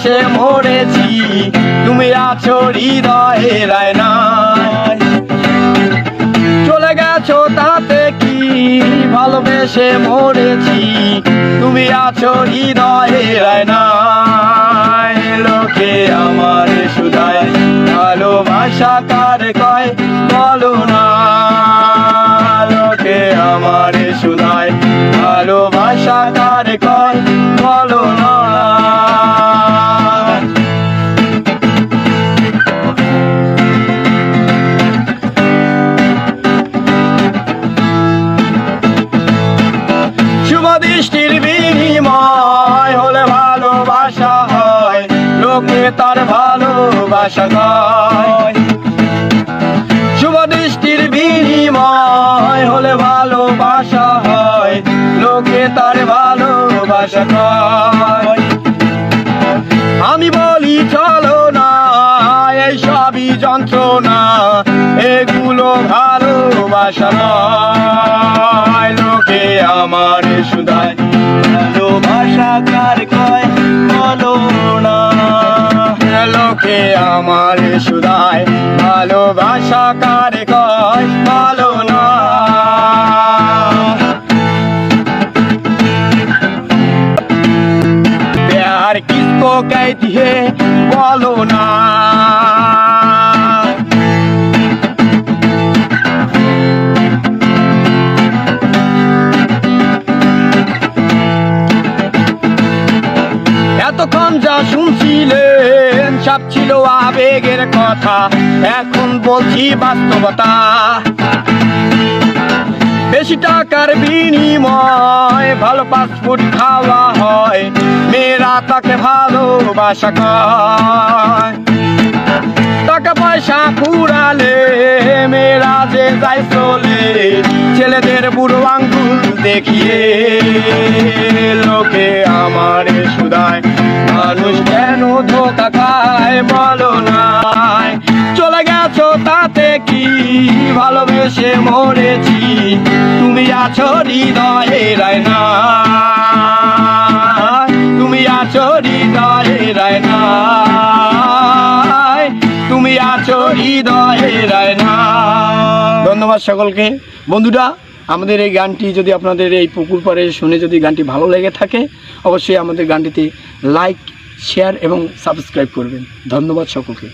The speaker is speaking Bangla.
ভালোবেসে মরেছি, তুমি আছো হৃদয়ের আয়নায়। চলে গেছো তাতে কি, ভালোবেসে মরেছি, তুমি আছো হৃদয়ের আয়নায়। লোকে আমার শুধায় ভালোবাসা কার কয় বলো না, লোকে আমার শুধায় ভালোবাসা কার কয় বলো না। শুভ দৃষ্টির বিনিময় হলে ভালোবাসা হয়, লোকে তার ভালোবাসা কয়। শুভ দৃষ্টির বিনিময় হলে ভালোবাসা হয়, লোকে তার ভালোবাসা কয়। আমি বলি চলো না, এই সবই যন্ত্রণা, এগুলো ভালোবাসা নয়। লোকে আমার শুধায় ভালোবাসা কার কয় বলো না, লোকে আমার শুধায় ভালোবাসা কার কয় বলো না। प्यार किसको कहती है बोलो ना, এতক্ষণ যা শুনছিলেন সব ছিল আবেগের কথা, এখন বলছি বাস্তবতা। বেশি টাকার বিনিময় ভালো ফাস্টফুড খাওয়া হয়, মেয়েরা তাকে ভালোবাসা কয়। টাকা পয়সা ফুরালে মেয়েরা যে যায় চলে, ছেলেদের বুড়ো আঙ্গুল দেখিয়ে। লোকে আমার শুধায় মানুষ কেন ধোকা খায় বলো না, চলে গেছো তাতে কি, ভালোবেসে মরেছি, তুমি আছো হৃদয়ের আয়নায়, তুমি আছো হৃদয়ের আয়নায়, তুমি আছো হৃদয়ের আয়নায়। ধন্যবাদ সকলকে। বন্ধুরা, আমাদের এই গানটি যদি আপনাদের এই পুকুর পাড়ে শুনে যদি গানটি ভালো লেগে থাকে, অবশ্যই আমাদের গানটিতে লাইক, শেয়ার এবং সাবস্ক্রাইব করবেন। ধন্যবাদ সকলকে।